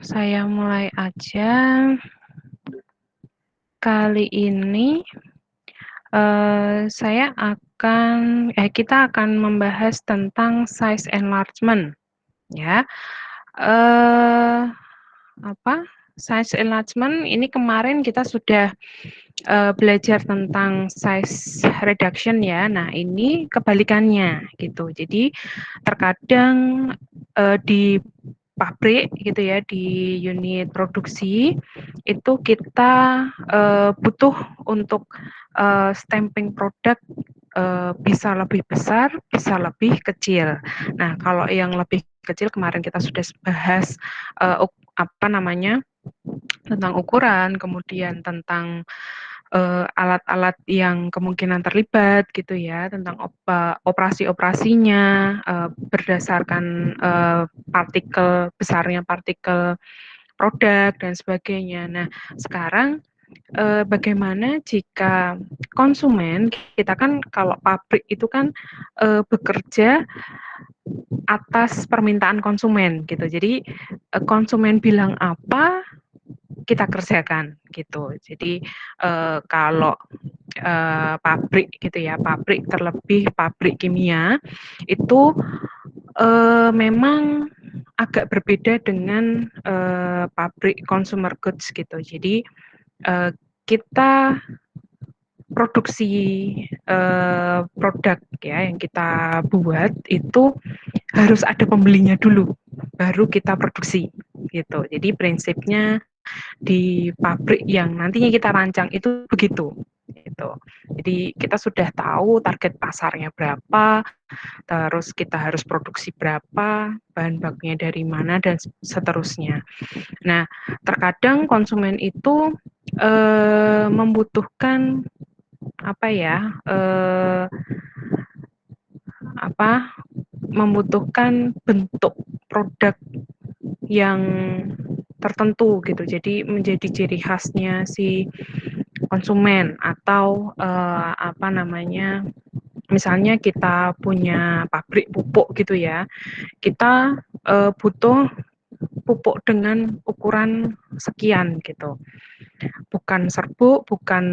Saya mulai aja. Kali ini kita akan membahas tentang size enlargement, ya. Size enlargement ini kemarin kita sudah belajar tentang size reduction ya. Nah, ini kebalikannya gitu. Jadi terkadang di pabrik gitu ya, di unit produksi itu kita butuh untuk stamping produk bisa lebih besar, bisa lebih kecil. Nah, kalau yang lebih kecil kemarin kita sudah bahas tentang ukuran, kemudian tentang alat-alat yang kemungkinan terlibat gitu ya, tentang operasi-operasinya berdasarkan besarnya partikel produk dan sebagainya. Nah, sekarang bagaimana jika konsumen, kita kan kalau pabrik itu kan bekerja atas permintaan konsumen gitu. Jadi konsumen bilang apa, kita kerjakan gitu. Jadi kalau pabrik gitu ya, pabrik terlebih pabrik kimia itu memang agak berbeda dengan pabrik consumer goods gitu. Jadi kita produksi produk ya yang kita buat itu harus ada pembelinya dulu, baru kita produksi gitu. Jadi prinsipnya di pabrik yang nantinya kita rancang itu begitu gitu. Jadi kita sudah tahu target pasarnya berapa, terus kita harus produksi berapa, bahan bakunya dari mana dan seterusnya. Nah, terkadang konsumen itu membutuhkan membutuhkan bentuk produk yang tertentu gitu. Jadi menjadi ciri khasnya si konsumen atau misalnya kita punya pabrik pupuk gitu ya. Kita butuh pupuk dengan ukuran sekian gitu. Bukan serbuk, bukan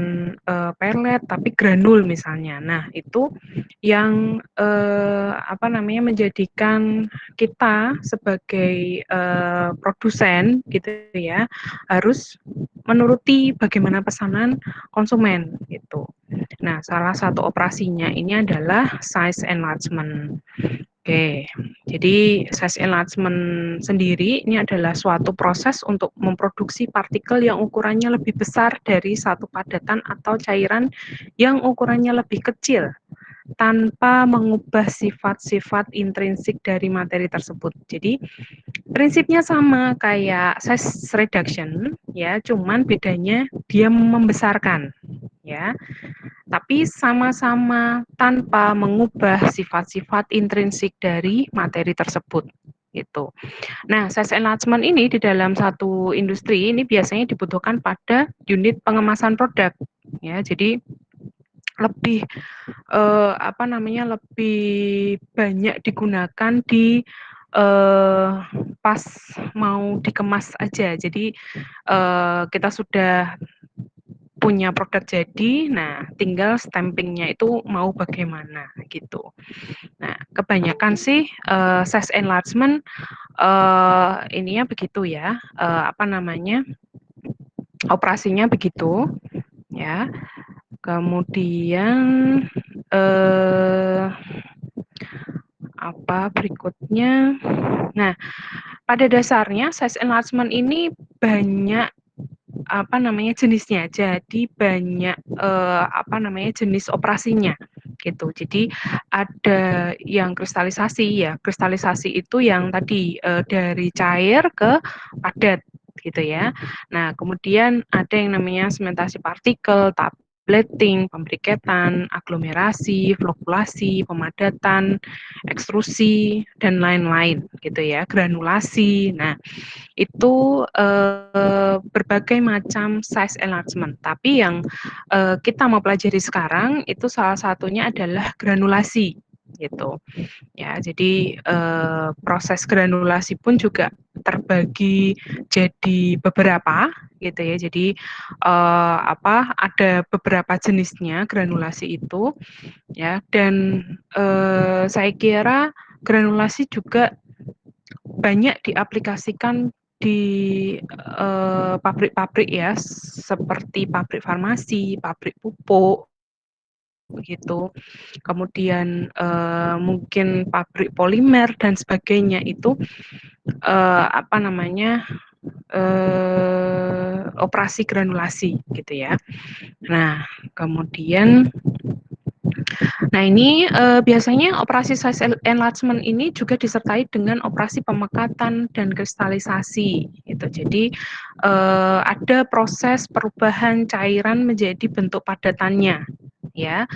pelet, tapi granul misalnya. Nah, itu yang menjadikan kita sebagai produsen gitu ya harus menuruti bagaimana pesanan konsumen gitu. Nah, salah satu operasinya ini adalah size enlargement. Oke, jadi size enlargement sendiri ini adalah suatu proses untuk memproduksi partikel yang ukurannya lebih besar dari satu padatan atau cairan yang ukurannya lebih kecil tanpa mengubah sifat-sifat intrinsik dari materi tersebut. Jadi prinsipnya sama kayak size reduction ya, cuman bedanya dia membesarkan ya. Tapi sama-sama tanpa mengubah sifat-sifat intrinsik dari materi tersebut gitu. Nah, size enlargement ini di dalam satu industri ini biasanya dibutuhkan pada unit pengemasan produk ya. Jadi lebih lebih banyak digunakan di pas mau dikemas aja. Jadi kita sudah punya produk jadi, nah tinggal stampingnya itu mau bagaimana gitu. Nah, kebanyakan sih size enlargement ininya begitu ya, operasinya begitu ya. Kemudian berikutnya. Nah, pada dasarnya size enlargement ini banyak jenisnya. Jadi banyak jenis operasinya gitu. Jadi ada yang kristalisasi ya. Kristalisasi itu yang tadi dari cair ke padat gitu ya. Nah, kemudian ada yang namanya sementasi partikel, tableting, pembriketan, aglomerasi, flokulasi, pemadatan, ekstrusi dan lain-lain gitu ya, granulasi. Nah, itu berbagai macam size enlargement. Tapi yang kita mau pelajari sekarang itu salah satunya adalah granulasi gitu. Ya, jadi proses granulasi pun juga terbagi jadi beberapa gitu ya. Jadi ada beberapa jenisnya granulasi itu ya. Dan saya kira granulasi juga banyak diaplikasikan di pabrik-pabrik ya, seperti pabrik farmasi, pabrik pupuk begitu. Kemudian mungkin pabrik polimer dan sebagainya itu operasi granulasi gitu ya. Nah, kemudian ini biasanya operasi size enlargement ini juga disertai dengan operasi pemekatan dan kristalisasi gitu. Jadi ada proses perubahan cairan menjadi bentuk padatannya ya,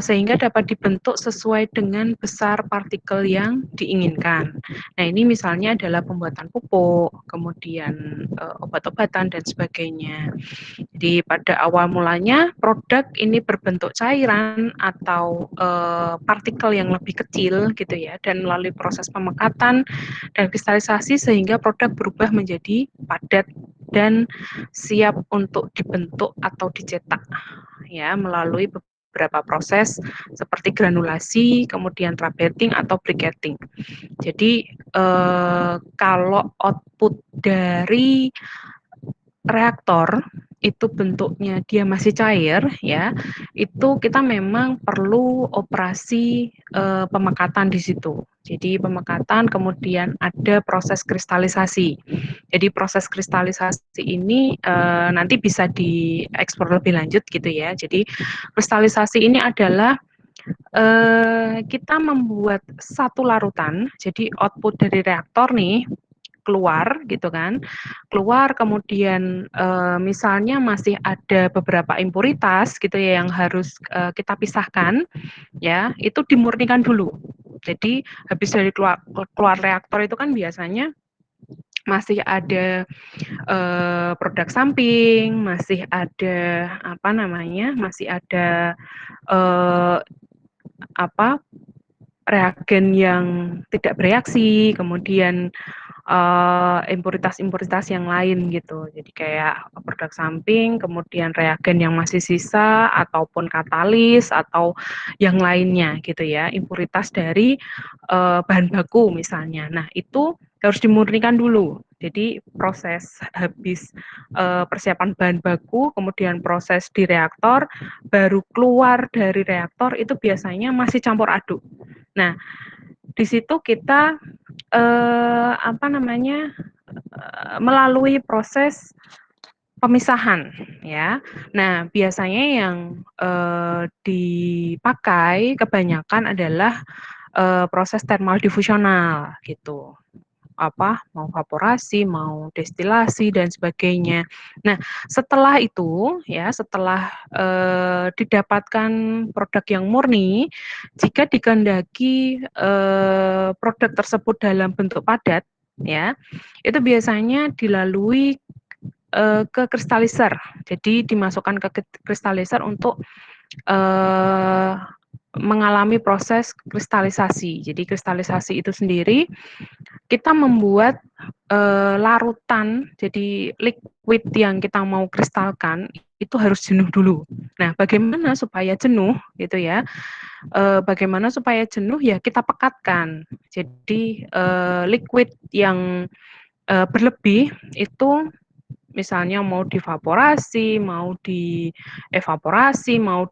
sehingga dapat dibentuk sesuai dengan besar partikel yang diinginkan. Nah, ini misalnya adalah pembuatan pupuk, kemudian obat-obatan dan sebagainya. Jadi pada awal mulanya produk ini berbentuk cairan atau partikel yang lebih kecil gitu ya, dan melalui proses pemekatan dan kristalisasi sehingga produk berubah menjadi padat dan siap untuk dibentuk atau dicetak ya, melalui beberapa proses seperti granulasi, kemudian trabetting atau briquetting. Jadi kalau output dari reaktor itu bentuknya dia masih cair ya, itu kita memang perlu operasi pemekatan di situ. Jadi pemekatan kemudian ada proses kristalisasi. Jadi proses kristalisasi ini nanti bisa dieksplor lebih lanjut gitu ya. Jadi kristalisasi ini adalah kita membuat satu larutan. Jadi output dari reaktor nih keluar gitu kan, keluar kemudian misalnya masih ada beberapa impuritas gitu ya yang harus kita pisahkan ya, itu dimurnikan dulu. Jadi habis dari keluar reaktor itu kan biasanya masih ada produk samping, masih ada masih ada reagen yang tidak bereaksi, kemudian impuritas-impuritas yang lain gitu. Jadi kayak produk samping, kemudian reagen yang masih sisa ataupun katalis atau yang lainnya gitu ya, impuritas dari bahan baku misalnya. Nah, itu harus dimurnikan dulu. Jadi proses habis persiapan bahan baku, kemudian proses di reaktor, baru keluar dari reaktor itu biasanya masih campur aduk. Nah, di situ kita melalui proses pemisahan ya. Nah, biasanya yang dipakai kebanyakan adalah proses thermal difusional gitu. Mau vaporasi, mau destilasi dan sebagainya. Nah, setelah itu ya, setelah didapatkan produk yang murni, jika dikehendaki produk tersebut dalam bentuk padat ya, itu biasanya dilalui ke kristalizer. Jadi dimasukkan ke kristalizer untuk mengalami proses kristalisasi. Jadi kristalisasi itu sendiri kita membuat larutan, jadi liquid yang kita mau kristalkan itu harus jenuh dulu. Nah, bagaimana supaya jenuh gitu ya? Bagaimana supaya jenuh ya kita pekatkan. Jadi liquid yang berlebih itu misalnya mau divaporasi, mau dievaporasi, mau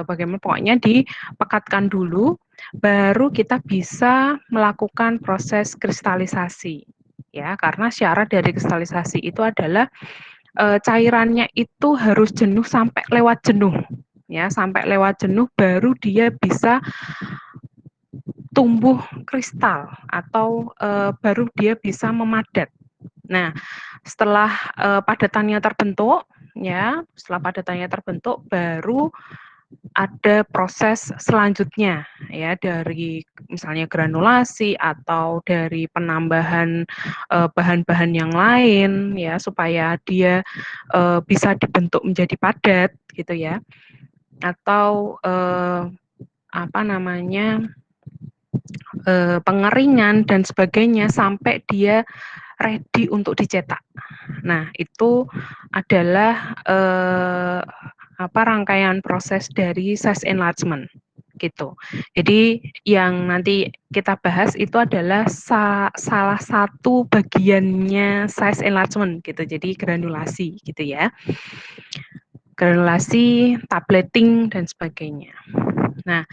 bagaimana pokoknya dipekatkan dulu, baru kita bisa melakukan proses kristalisasi. Ya, karena syarat dari kristalisasi itu adalah cairannya itu harus jenuh sampai lewat jenuh. Ya, sampai lewat jenuh baru dia bisa tumbuh kristal atau baru dia bisa memadat. Nah, setelah padatannya terbentuk, ya, setelah padatannya terbentuk, baru ada proses selanjutnya, ya, dari misalnya granulasi atau dari penambahan bahan-bahan yang lain, ya, supaya dia bisa dibentuk menjadi padat, gitu ya, atau apa namanya, pengeringan dan sebagainya sampai dia ready untuk dicetak. Nah, itu adalah rangkaian proses dari size enlargement gitu. Jadi yang nanti kita bahas itu adalah salah satu bagiannya size enlargement gitu. Jadi granulasi gitu ya. Granulasi, tableting dan sebagainya. Nah,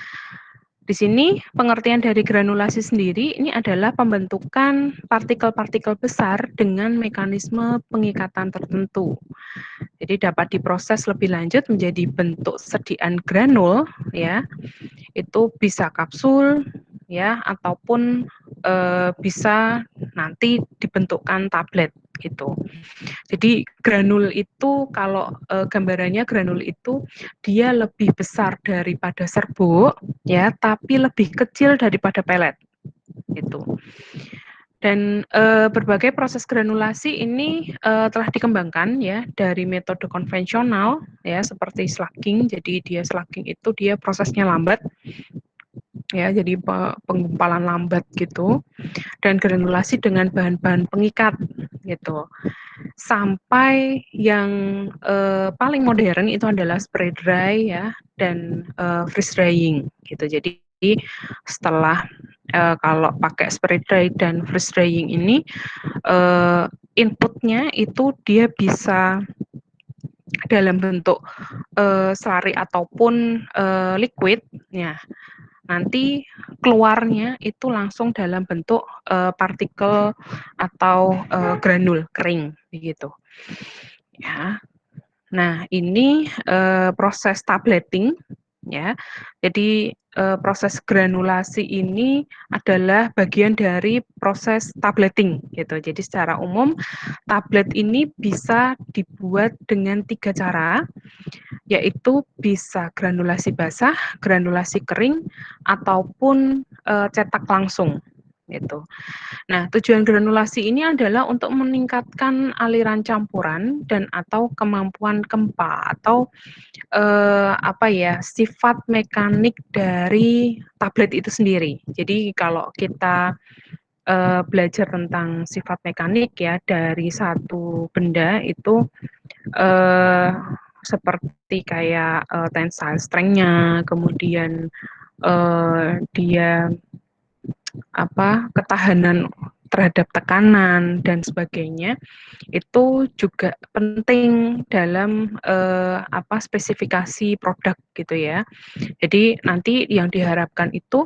di sini pengertian dari granulasi sendiri ini adalah pembentukan partikel-partikel besar dengan mekanisme pengikatan tertentu. Jadi dapat diproses lebih lanjut menjadi bentuk sediaan granul ya. Itu bisa kapsul ya ataupun bisa nanti dibentukkan tablet gitu. Jadi granul itu kalau gambarannya granul itu dia lebih besar daripada serbuk ya, tapi lebih kecil daripada pelet gitu. Dan berbagai proses granulasi ini telah dikembangkan ya dari metode konvensional ya seperti slugging. Jadi dia slugging itu dia prosesnya lambat ya, jadi penggumpalan lambat gitu. Dan granulasi dengan bahan-bahan pengikat gitu. Sampai yang paling modern itu adalah spray dry ya dan freeze drying gitu. Jadi setelah kalau pakai spray dry dan freeze drying ini inputnya itu dia bisa dalam bentuk slurry ataupun liquid ya. Nanti keluarnya itu langsung dalam bentuk partikel atau granul kering begitu. Ya. Nah, ini proses tableting ya. Jadi proses granulasi ini adalah bagian dari proses tableting gitu. Jadi secara umum tablet ini bisa dibuat dengan 3 cara, yaitu bisa granulasi basah, granulasi kering, ataupun cetak langsung gitu. Nah, tujuan granulasi ini adalah untuk meningkatkan aliran campuran dan atau kemampuan kempa atau sifat mekanik dari tablet itu sendiri. Jadi kalau kita belajar tentang sifat mekanik ya dari satu benda itu seperti kayak tensile strength-nya, kemudian dia ketahanan terhadap tekanan dan sebagainya itu juga penting dalam spesifikasi produk gitu ya. Jadi nanti yang diharapkan itu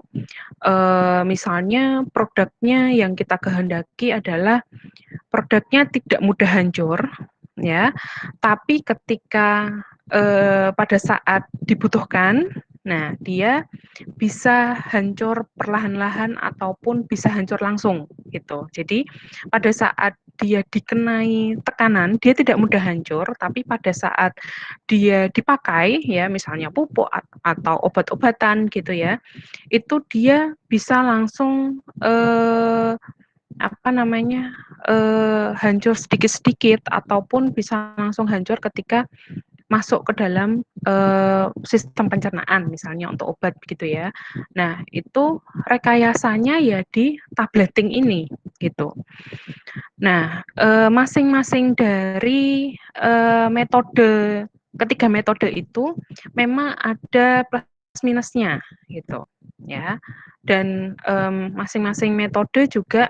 misalnya produknya yang kita kehendaki adalah produknya tidak mudah hancur ya, tapi ketika pada saat dibutuhkan, nah dia bisa hancur perlahan-lahan ataupun bisa hancur langsung gitu. Jadi pada saat dia dikenai tekanan, dia tidak mudah hancur, tapi pada saat dia dipakai ya, misalnya pupuk atau obat-obatan gitu ya, itu dia bisa langsung hancur sedikit-sedikit ataupun bisa langsung hancur ketika masuk ke dalam sistem pencernaan misalnya untuk obat begitu ya. Nah, itu rekayasanya ya di tableting ini gitu. Nah, masing-masing dari metode ketiga metode itu memang ada plus minusnya gitu ya. Dan masing-masing metode juga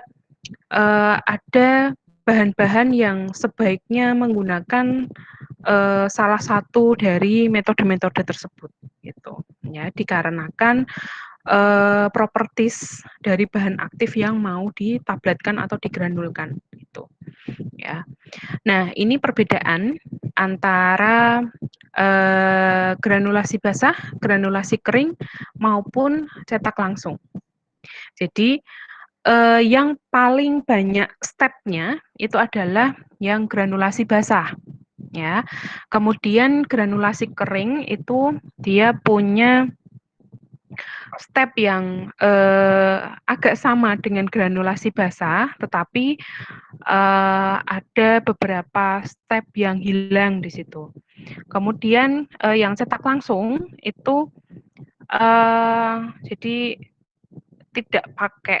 ada bahan-bahan yang sebaiknya menggunakan salah satu dari metode-metode tersebut gitu ya, dikarenakan properties dari bahan aktif yang mau ditabletkan atau digranulkan gitu ya. Nah, ini perbedaan antara granulasi basah, granulasi kering maupun cetak langsung. Jadi yang paling banyak stepnya itu adalah yang granulasi basah ya. Kemudian granulasi kering itu dia punya step yang agak sama dengan granulasi basah, tetapi ada beberapa step yang hilang di situ. Kemudian yang cetak langsung itu Jadi tidak pakai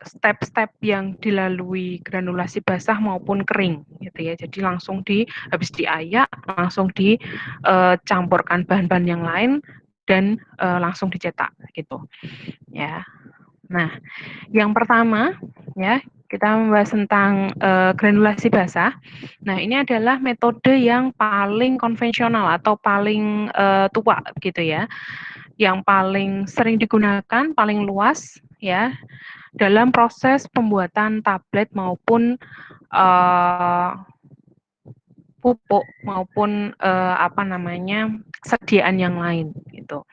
step-step yang dilalui granulasi basah maupun kering gitu ya. Jadi langsung habis diayak, langsung dicampurkan bahan-bahan yang lain dan langsung dicetak gitu ya. Nah, yang pertama ya, kita membahas tentang granulasi basah. Nah, ini adalah metode yang paling konvensional atau paling tua gitu ya, yang paling sering digunakan, paling luas ya dalam proses pembuatan tablet maupun pupuk maupun sediaan yang lain gitu.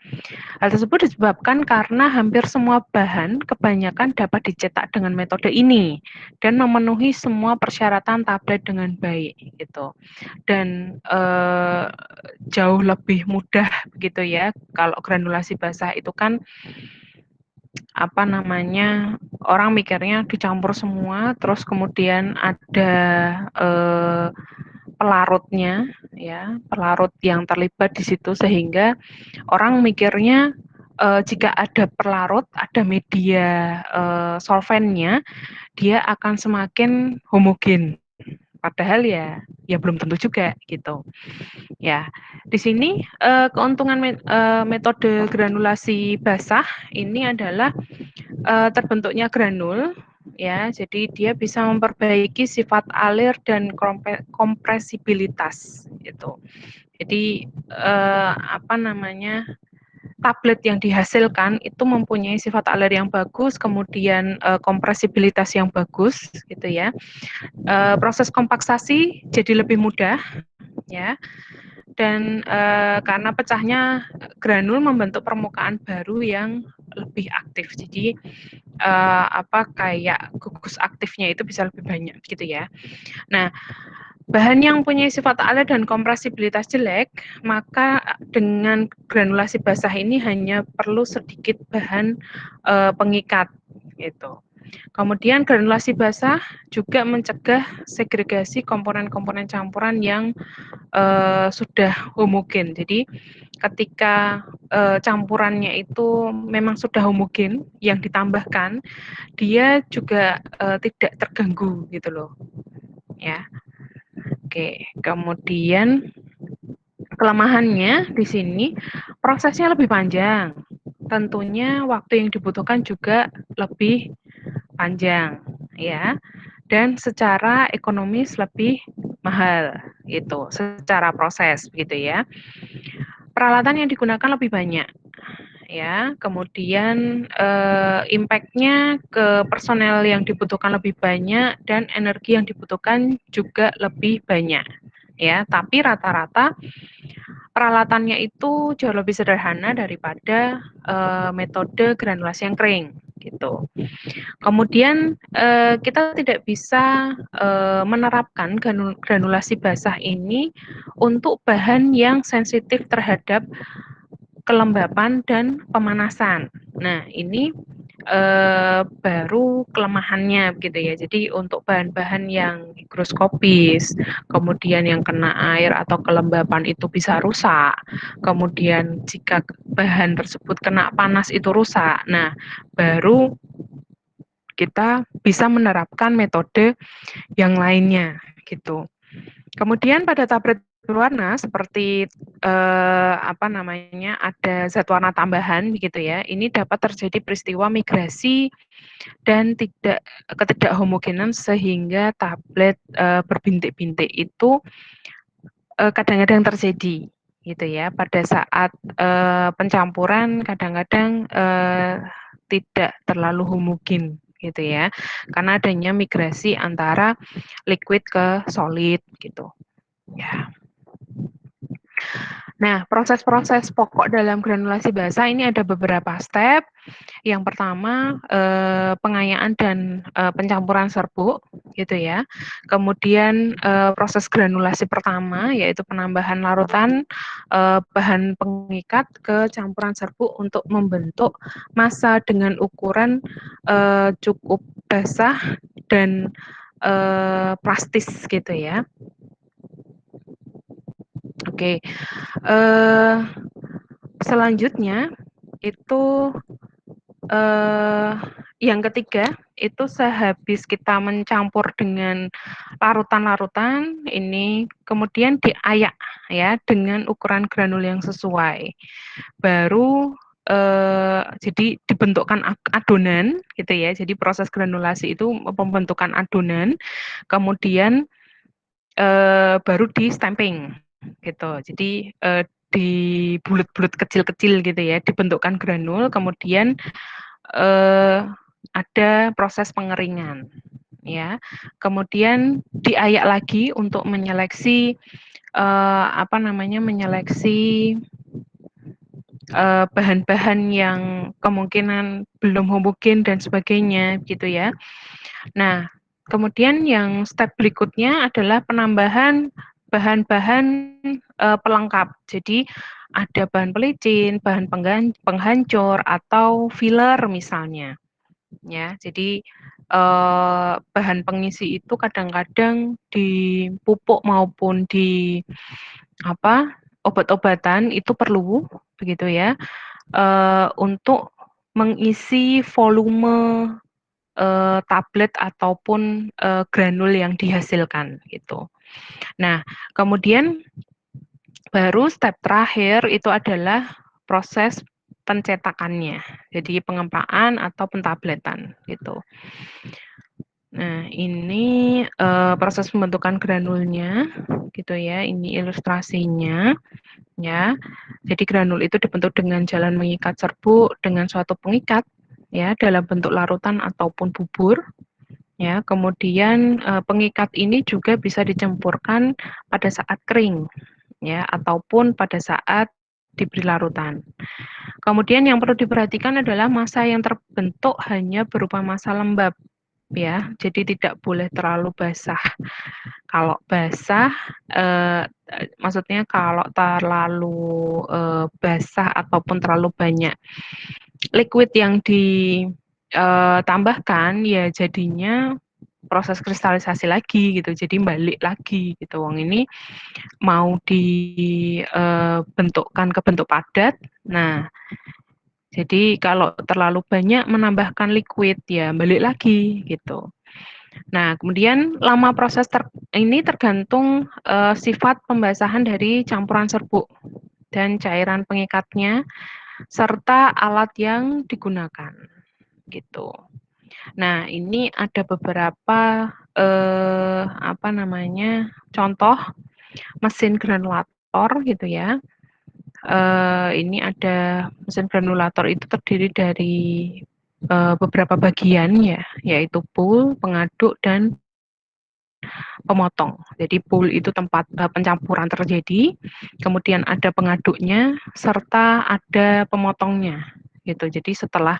Hal tersebut disebabkan karena hampir semua bahan kebanyakan dapat dicetak dengan metode ini dan memenuhi semua persyaratan tablet dengan baik gitu. Dan jauh lebih mudah begitu ya. Kalau granulasi basah itu kan orang mikirnya dicampur semua, terus kemudian ada pelarutnya ya, pelarut yang terlibat di situ sehingga orang mikirnya jika ada pelarut, ada media solvennya, dia akan semakin homogen. Padahal ya belum tentu juga gitu. Ya, di sini keuntungan metode granulasi basah ini adalah terbentuknya granul ya. Jadi dia bisa memperbaiki sifat alir dan kompresibilitas gitu. Jadi tablet yang dihasilkan itu mempunyai sifat alir yang bagus, kemudian kompresibilitas yang bagus gitu ya. Proses kompaksasi jadi lebih mudah ya. Dan karena pecahnya granul membentuk permukaan baru yang lebih aktif. Jadi kayak gugus aktifnya itu bisa lebih banyak gitu ya. Nah, bahan yang punya sifat alir dan kompresibilitas jelek, maka dengan granulasi basah ini hanya perlu sedikit bahan pengikat gitu. Kemudian granulasi basah juga mencegah segregasi komponen-komponen campuran yang sudah homogen. Jadi ketika campurannya itu memang sudah homogen, yang ditambahkan dia juga tidak terganggu gitu loh, ya. Oke, kemudian kelemahannya di sini prosesnya lebih panjang. Tentunya waktu yang dibutuhkan juga lebih panjang, ya. Dan secara ekonomis lebih mahal gitu, secara proses begitu ya. Peralatan yang digunakan lebih banyak ya, kemudian impact-nya ke personel yang dibutuhkan lebih banyak dan energi yang dibutuhkan juga lebih banyak ya, tapi rata-rata peralatannya itu jauh lebih sederhana daripada metode granulasi yang kering gitu. Kemudian kita tidak bisa menerapkan granulasi basah ini untuk bahan yang sensitif terhadap kelembapan dan pemanasan. Nah, ini baru kelemahannya gitu ya. Jadi untuk bahan-bahan yang higroskopis, kemudian yang kena air atau kelembapan itu bisa rusak. Kemudian jika bahan tersebut kena panas itu rusak. Nah, baru kita bisa menerapkan metode yang lainnya gitu. Kemudian pada tablet berwarna seperti ada zat warna tambahan begitu ya. Ini dapat terjadi peristiwa migrasi dan ketidakhomogenan sehingga tablet berbintik-bintik itu kadang-kadang terjadi gitu ya. Pada saat pencampuran kadang-kadang tidak terlalu homogen gitu ya. Karena adanya migrasi antara liquid ke solid gitu. Ya. Nah, proses-proses pokok dalam granulasi basah ini ada beberapa step. Yang pertama, pengayaan dan pencampuran serbuk gitu ya. Kemudian proses granulasi pertama yaitu penambahan larutan bahan pengikat ke campuran serbuk untuk membentuk massa dengan ukuran cukup basah dan plastis gitu ya. Oke. Selanjutnya itu yang ketiga itu sehabis kita mencampur dengan larutan-larutan ini kemudian diayak ya dengan ukuran granul yang sesuai. Baru jadi dibentukkan adonan gitu ya. Jadi proses granulasi itu pembentukan adonan, kemudian baru di stamping gitu. Jadi di bulut-bulut kecil-kecil gitu ya, dibentukkan granul, kemudian ada proses pengeringan ya. Kemudian diayak lagi untuk menyeleksi menyeleksi bahan-bahan yang kemungkinan belum homogen dan sebagainya gitu ya. Nah, kemudian yang step berikutnya adalah penambahan bahan-bahan pelengkap. Jadi ada bahan pelicin, bahan penghancur atau filler misalnya. Ya, jadi bahan pengisi itu kadang-kadang di pupuk maupun di obat-obatan itu perlu begitu ya untuk mengisi volume tablet ataupun granul yang dihasilkan gitu. Nah, kemudian baru step terakhir itu adalah proses pencetakannya. Jadi pengempaan atau pentabletan gitu. Nah, ini proses pembentukan granulnya gitu ya. Ini ilustrasinya ya. Jadi granul itu dibentuk dengan jalan mengikat serbuk dengan suatu pengikat ya dalam bentuk larutan ataupun bubur. Ya, kemudian pengikat ini juga bisa dicampurkan pada saat kering ya ataupun pada saat diberi larutan. Kemudian yang perlu diperhatikan adalah massa yang terbentuk hanya berupa massa lembab ya. Jadi tidak boleh terlalu basah. Kalau basah maksudnya kalau terlalu basah ataupun terlalu banyak liquid yang ditambahkan ya jadinya proses kristalisasi lagi gitu, jadi balik lagi gitu. Wong ini mau dibentukkan ke bentuk padat. Nah, jadi kalau terlalu banyak menambahkan liquid ya balik lagi gitu. Nah, kemudian lama proses ini tergantung sifat pembasahan dari campuran serbuk dan cairan pengikatnya serta alat yang digunakan gitu. Nah, ini ada beberapa contoh mesin granulator gitu ya. Ini ada mesin granulator itu terdiri dari beberapa bagian ya, yaitu pool, pengaduk dan pemotong. Jadi pool itu tempat pencampuran terjadi, kemudian ada pengaduknya serta ada pemotongnya gitu. Jadi setelah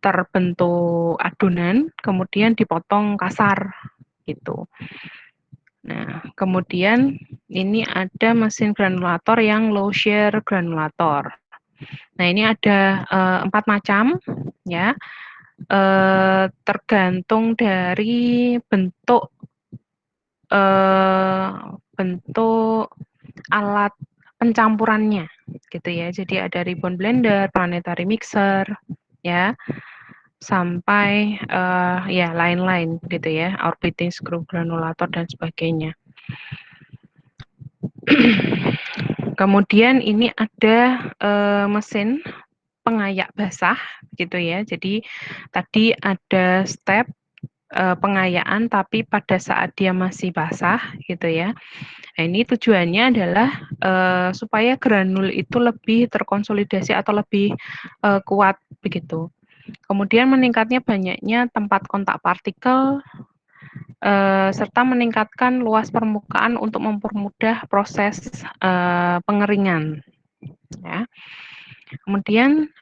terbentuk adonan, kemudian dipotong kasar gitu. Nah, kemudian ini ada mesin granulator yang low shear granulator. Nah, ini ada 4 macam ya, tergantung dari bentuk alat pencampurannya gitu ya. Jadi ada ribbon blender, planetary mixer, ya, sampai ya lain-lain gitu ya, orbiting screw granulator dan sebagainya. Kemudian ini ada mesin pengayak basah gitu ya. Jadi tadi ada step pengayaan tapi pada saat dia masih basah gitu ya. Nah, ini tujuannya adalah supaya granul itu lebih terkonsolidasi atau lebih kuat begitu. Kemudian meningkatnya banyaknya tempat kontak partikel serta meningkatkan luas permukaan untuk mempermudah proses pengeringan. Ya. Kemudian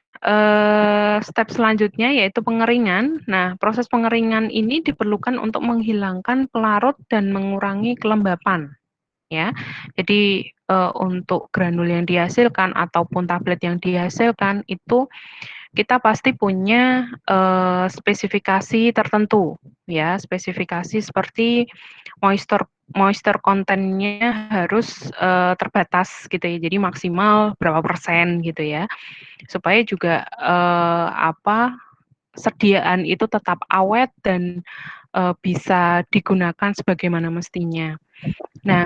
step selanjutnya yaitu pengeringan. Nah, proses pengeringan ini diperlukan untuk menghilangkan pelarut dan mengurangi kelembapan. Ya, jadi untuk granul yang dihasilkan ataupun tablet yang dihasilkan itu kita pasti punya spesifikasi tertentu, ya, spesifikasi seperti moisture moisture content-nya harus, terbatas gitu ya, jadi maksimal berapa persen gitu ya, supaya juga, sediaan itu tetap awet dan, bisa digunakan sebagaimana mestinya. Nah,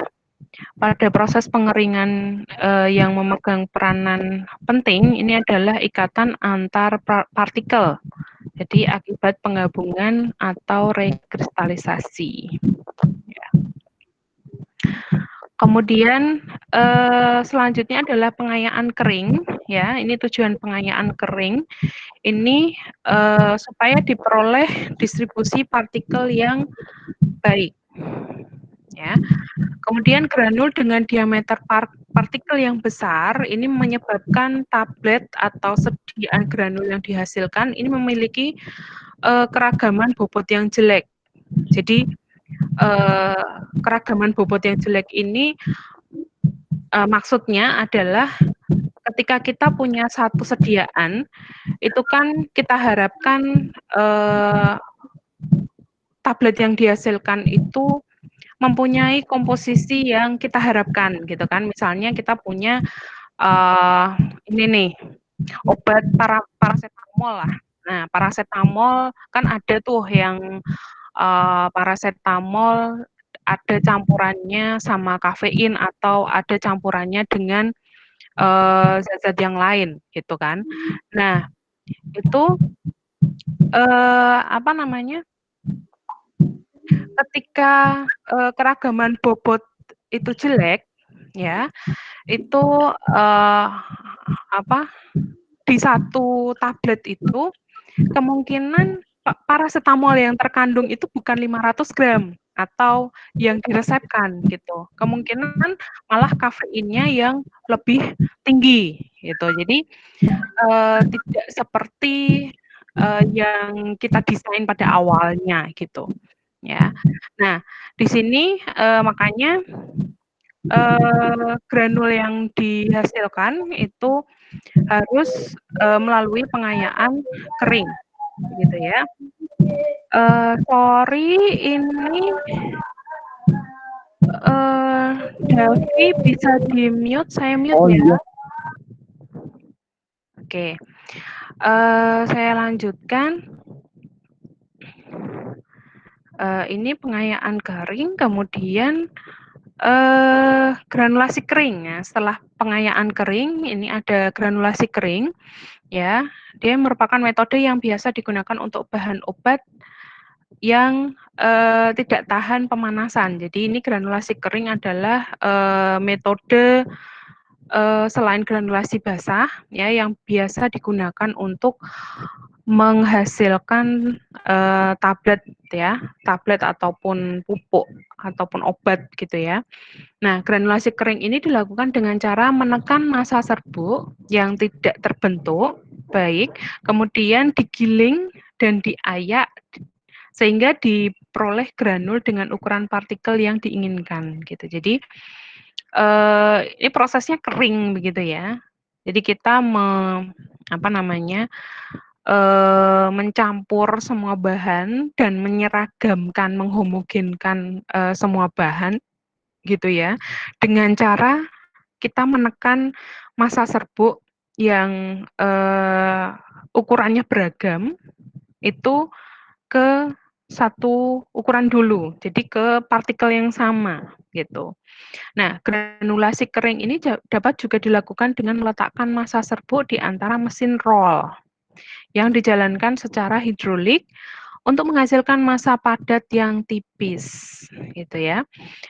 pada proses pengeringan, yang memegang peranan penting ini adalah ikatan antar partikel, jadi akibat penggabungan atau rekristalisasi. Ya. Kemudian, selanjutnya adalah pengayaan kering, ya, ini tujuan pengayaan kering, ini, supaya diperoleh distribusi partikel yang baik, ya. Kemudian granul dengan diameter partikel yang besar, ini menyebabkan tablet atau sediaan granul yang dihasilkan ini memiliki, keragaman bobot yang jelek. Jadi, keragaman bobot yang jelek ini, maksudnya adalah ketika kita punya satu sediaan, itu kan kita harapkan, tablet yang dihasilkan itu mempunyai komposisi yang kita harapkan gitu kan. Misalnya kita punya, ini nih, obat parasetamol lah. Nah, parasetamol kan ada tuh yang, parasetamol ada campurannya sama kafein atau ada campurannya dengan, zat-zat yang lain gitu kan. Nah, itu, apa namanya, ketika, keragaman bobot itu jelek, ya, itu, apa, di satu tablet itu kemungkinan parasetamol yang terkandung itu bukan 500 gram atau yang diresepkan gitu. Kemungkinan malah kafeinnya yang lebih tinggi gitu. Jadi, tidak seperti, yang kita desain pada awalnya gitu, ya. Nah, di sini, makanya, granul yang dihasilkan itu harus, melalui pengayaan kering, gitu ya. Sorry ini, Delvi bisa di-mute, saya mute Oh ya. iya. Oke, saya lanjutkan. Ini pengayaan kering, kemudian, granulasi kering ya. Setelah pengayaan kering, ini ada granulasi kering, ya. Dia merupakan metode yang biasa digunakan untuk bahan obat yang, tidak tahan pemanasan. Jadi ini granulasi kering adalah, metode, selain granulasi basah ya, yang biasa digunakan untuk menghasilkan, tablet ya, tablet ataupun pupuk ataupun obat gitu ya. Nah, granulasi kering ini dilakukan dengan cara menekan massa serbuk yang tidak terbentuk baik, kemudian digiling dan diayak sehingga diperoleh granul dengan ukuran partikel yang diinginkan gitu. Jadi, ini prosesnya kering begitu ya. Jadi kita mencampur semua bahan dan menyeragamkan, menghomogenkan, semua bahan gitu ya, dengan cara kita menekan massa serbuk yang, ukurannya beragam, itu ke satu ukuran dulu, jadi ke partikel yang sama, gitu. Nah, granulasi kering ini dapat juga dilakukan dengan meletakkan massa serbuk di antara mesin roll, yang dijalankan secara hidrolik untuk menghasilkan massa padat yang tipis, gitu ya.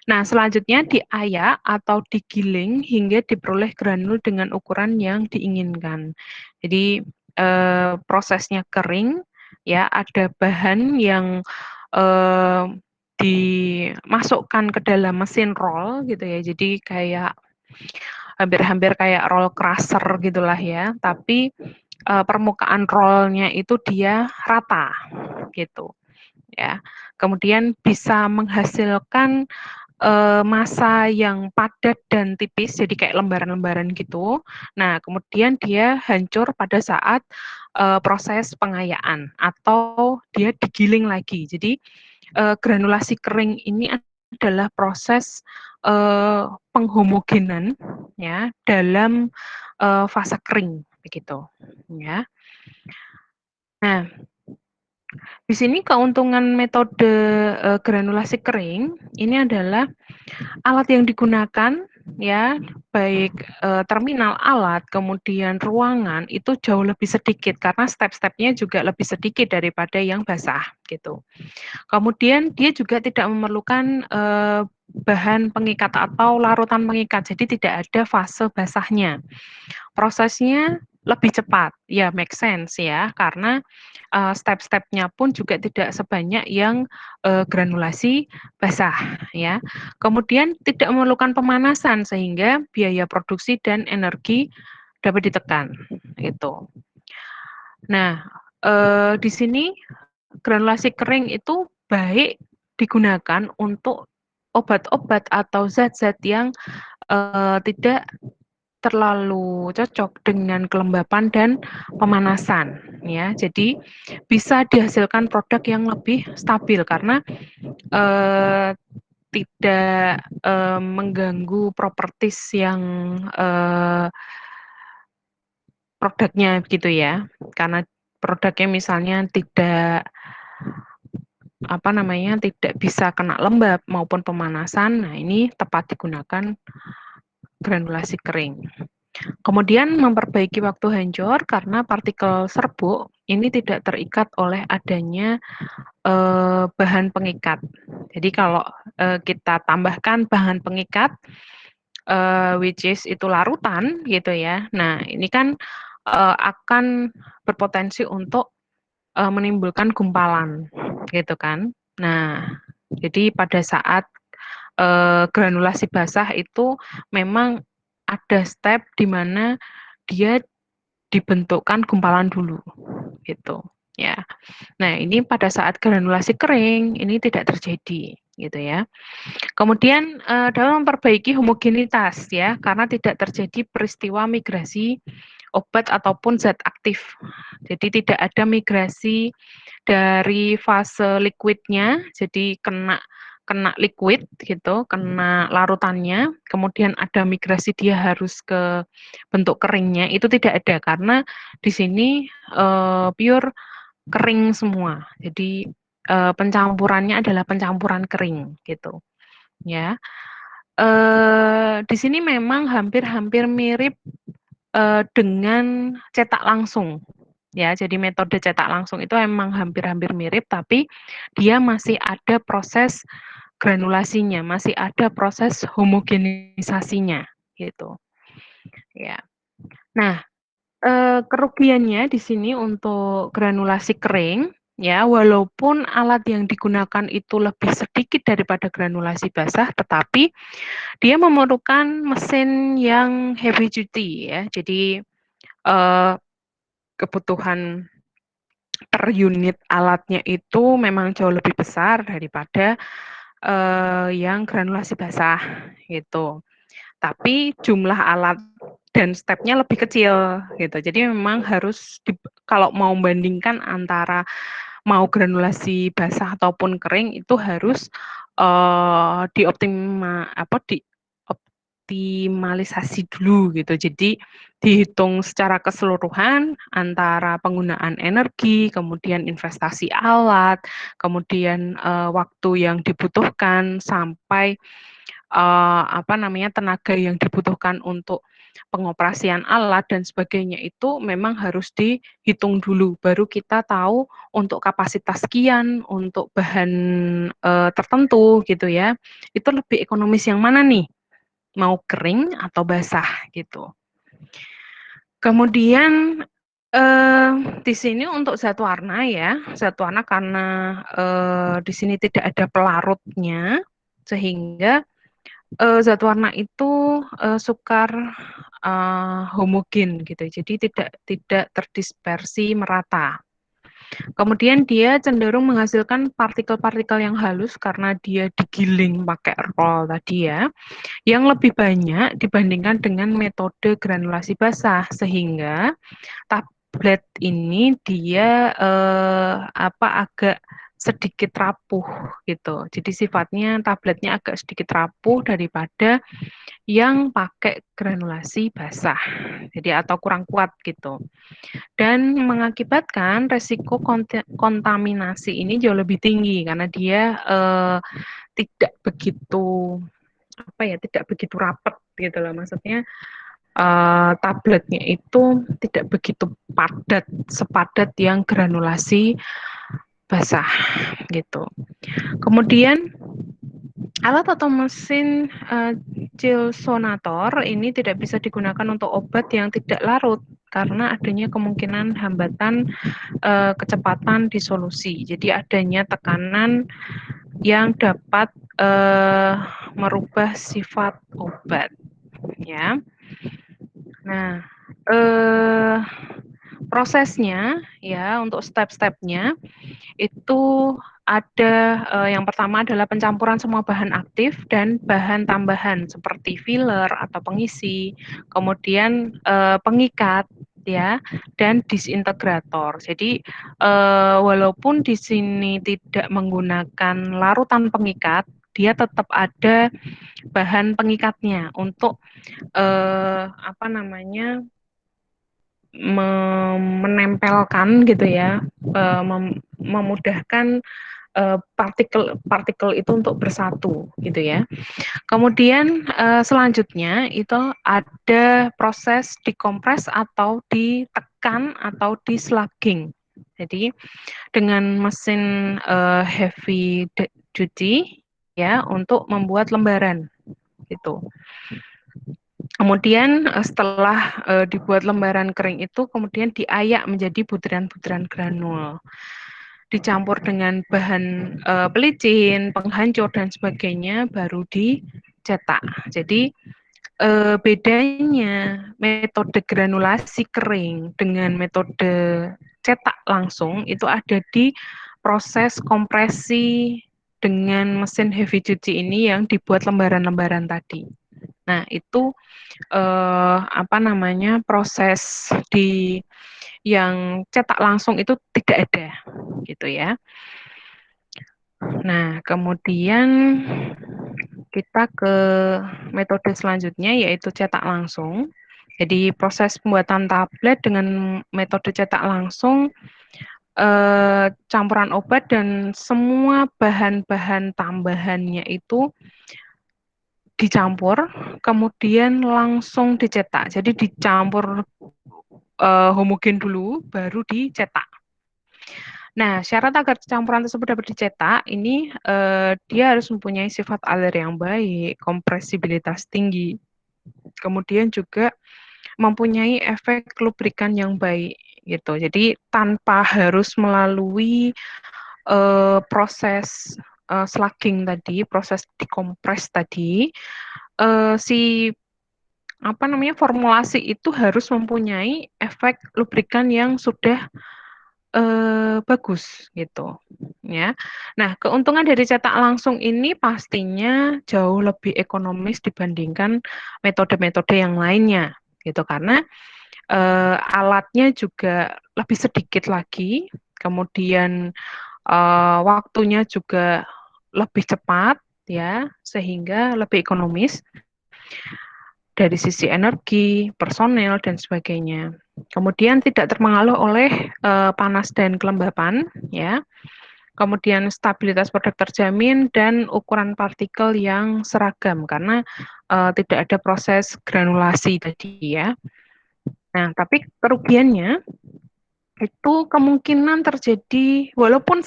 Nah, selanjutnya diayak atau digiling hingga diperoleh granul dengan ukuran yang diinginkan. Jadi, prosesnya kering, ya, ada bahan yang, dimasukkan ke dalam mesin roll gitu ya, jadi kayak hampir-hampir kayak roll crusher gitulah ya, tapi, permukaan rollnya itu dia rata, gitu, ya. Kemudian bisa menghasilkan, massa yang padat dan tipis, jadi kayak lembaran-lembaran gitu. Nah, kemudian dia hancur pada saat, proses pengayaan atau dia digiling lagi. Jadi, granulasi kering ini adalah proses, penghomogenan ya dalam, fase kering begitu, ya. Nah, di sini keuntungan metode, granulasi kering ini adalah alat yang digunakan ya, baik, terminal alat, kemudian ruangan, itu jauh lebih sedikit karena step-stepnya juga lebih sedikit daripada yang basah, gitu. Kemudian dia juga tidak memerlukan, bahan pengikat atau larutan pengikat, jadi tidak ada fase basahnya. Prosesnya lebih cepat, ya make sense ya, karena, step-stepnya pun juga tidak sebanyak yang, granulasi basah ya. Kemudian tidak memerlukan pemanasan sehingga biaya produksi dan energi dapat ditekan, gitu. Nah, di sini granulasi kering itu baik digunakan untuk obat-obat atau zat-zat yang, tidak terlalu cocok dengan kelembapan dan pemanasan ya. Jadi bisa dihasilkan produk yang lebih stabil karena, eee, tidak, mengganggu properties yang, produknya begitu ya. Karena produknya misalnya tidak, apa namanya, tidak bisa kena lembab maupun pemanasan, nah ini tepat digunakan granulasi kering. Kemudian memperbaiki waktu hancur karena partikel serbuk ini tidak terikat oleh adanya, bahan pengikat. Jadi kalau, kita tambahkan bahan pengikat, which is itu larutan gitu ya. Nah ini kan, akan berpotensi untuk, menimbulkan gumpalan gitu kan. Nah jadi pada saat, granulasi basah itu memang ada step di mana dia dibentukkan gumpalan dulu, gitu, ya. Nah, ini pada saat granulasi kering, ini tidak terjadi, gitu ya. Kemudian, dalam memperbaiki homogenitas ya, karena tidak terjadi peristiwa migrasi obat ataupun zat aktif. Jadi tidak ada migrasi dari fase liquidnya, jadi kena kena liquid gitu, kena larutannya, kemudian ada migrasi dia harus ke bentuk keringnya, itu tidak ada karena di sini, pure kering semua. Jadi, pencampurannya adalah pencampuran kering gitu, ya. Di sini memang hampir-hampir mirip, dengan cetak langsung, ya. Jadi metode cetak langsung itu emang hampir-hampir mirip, tapi dia masih ada proses granulasinya, masih ada proses homogenisasinya, gitu, ya. Nah, kerugiannya di sini untuk granulasi kering, ya, walaupun alat yang digunakan itu lebih sedikit daripada granulasi basah, tetapi dia memerlukan mesin yang heavy duty ya. Jadi, kebutuhan per unit alatnya itu memang jauh lebih besar daripada, yang granulasi basah, gitu. Tapi jumlah alat dan stepnya lebih kecil gitu. Jadi memang harus kalau mau membandingkan antara mau granulasi basah ataupun kering itu harus, dioptimalisasi dulu gitu. Jadi dihitung secara keseluruhan antara penggunaan energi, kemudian investasi alat, kemudian, waktu yang dibutuhkan sampai tenaga yang dibutuhkan untuk pengoperasian alat dan sebagainya itu memang harus dihitung dulu, baru kita tahu untuk kapasitas sekian, untuk bahan, tertentu gitu ya, itu lebih ekonomis yang mana nih, mau kering atau basah gitu. Kemudian, di sini untuk zat warna ya, zat warna karena, di sini tidak ada pelarutnya, sehingga zat warna itu, sukar, homogen gitu, jadi tidak tidak terdispersi merata. Kemudian dia cenderung menghasilkan partikel-partikel yang halus karena dia digiling pakai roll tadi ya, yang lebih banyak dibandingkan dengan metode granulasi basah, sehingga tablet ini dia, agak sedikit rapuh gitu. Jadi sifatnya tabletnya agak sedikit rapuh daripada yang pakai granulasi basah. Jadi atau kurang kuat gitu. Dan mengakibatkan resiko kontaminasi ini jauh lebih tinggi karena dia tidak begitu tidak begitu rapat gitu loh. Maksudnya tabletnya itu tidak begitu padat, sepadat yang granulasi basah gitu. Kemudian alat atau mesin gilsonator ini tidak bisa digunakan untuk obat yang tidak larut karena adanya kemungkinan hambatan kecepatan disolusi. Jadi adanya tekanan yang dapat merubah sifat obat, ya. Nah, prosesnya ya untuk step-stepnya itu ada yang pertama adalah pencampuran semua bahan aktif dan bahan tambahan seperti filler atau pengisi, kemudian pengikat ya dan disintegrator. Jadi walaupun di sini tidak menggunakan larutan pengikat, dia tetap ada bahan pengikatnya untuk menempelkan gitu ya, memudahkan partikel itu untuk bersatu gitu ya. Kemudian selanjutnya itu ada proses dikompres atau ditekan atau slugging. Jadi dengan mesin heavy duty ya untuk membuat lembaran gitu. Kemudian setelah dibuat lembaran kering itu kemudian diayak menjadi butiran-butiran granul. Dicampur dengan bahan pelicin, penghancur dan sebagainya baru dicetak. Jadi bedanya metode granulasi kering dengan metode cetak langsung itu ada di proses kompresi dengan mesin heavy duty ini yang dibuat lembaran-lembaran tadi. Nah, itu proses di yang cetak langsung itu tidak ada gitu ya. Nah, kemudian kita ke metode selanjutnya yaitu cetak langsung. Jadi proses pembuatan tablet dengan metode cetak langsung campuran obat dan semua bahan-bahan tambahannya itu dicampur, kemudian langsung dicetak. Jadi dicampur homogen dulu, baru dicetak. Nah, syarat agar campuran tersebut dapat dicetak, ini dia harus mempunyai sifat alir yang baik, kompresibilitas tinggi, kemudian juga mempunyai efek lubrikan yang baik, gitu. Jadi tanpa harus melalui proses slugging tadi, proses dikompres tadi, si formulasi itu harus mempunyai efek lubrikan yang sudah bagus gitu ya. Nah, keuntungan dari cetak langsung ini pastinya jauh lebih ekonomis dibandingkan metode-metode yang lainnya gitu karena alatnya juga lebih sedikit lagi, kemudian waktunya juga lebih cepat ya, sehingga lebih ekonomis dari sisi energi, personel dan sebagainya. Kemudian tidak terpengaruh oleh panas dan kelembapan ya. Kemudian stabilitas produk terjamin dan ukuran partikel yang seragam karena tidak ada proses granulasi tadi ya. Nah, tapi kerugiannya itu kemungkinan terjadi walaupun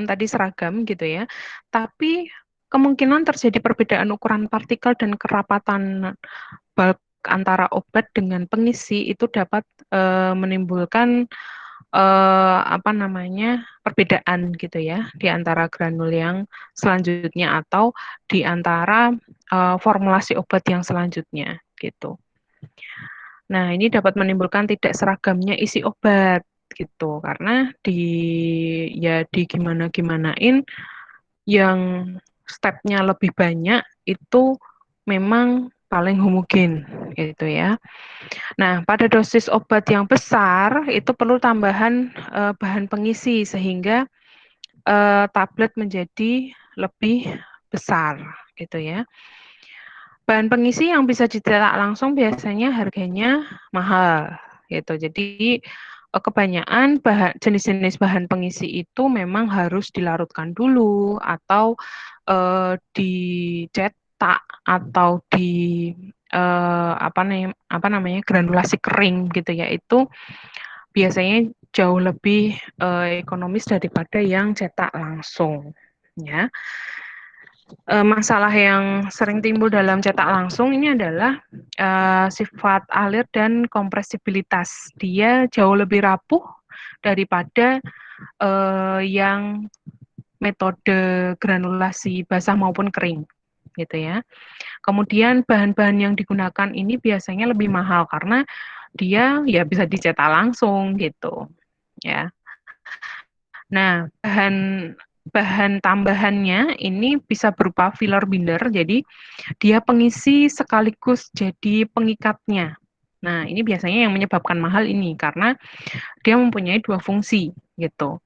tadi seragam gitu ya, tapi kemungkinan terjadi perbedaan ukuran partikel dan kerapatan bulk antara obat dengan pengisi itu dapat menimbulkan perbedaan gitu ya di antara granul yang selanjutnya atau di antara formulasi obat yang selanjutnya gitu. Nah, ini dapat menimbulkan tidak seragamnya isi obat gitu karena di gimana-gimanain yang stepnya lebih banyak itu memang paling homogen gitu ya. Nah, pada dosis obat yang besar itu perlu tambahan bahan pengisi sehingga tablet menjadi lebih besar gitu ya. Bahan pengisi yang bisa dicetak langsung biasanya harganya mahal gitu. Jadi kebanyakan jenis-jenis bahan pengisi itu memang harus dilarutkan dulu atau dicetak atau di apa namanya granulasi kering gitu ya. Itu biasanya jauh lebih ekonomis daripada yang cetak langsung ya. Masalah yang sering timbul dalam cetak langsung ini adalah sifat alir dan kompresibilitas. Dia jauh lebih rapuh daripada yang metode granulasi basah maupun kering, gitu ya. Kemudian bahan-bahan yang digunakan ini biasanya lebih mahal karena dia ya bisa dicetak langsung gitu, ya. Nah, bahan bahan tambahannya ini bisa berupa filler binder, jadi dia pengisi sekaligus jadi pengikatnya. Nah, ini biasanya yang menyebabkan mahal ini karena dia mempunyai dua fungsi gitu.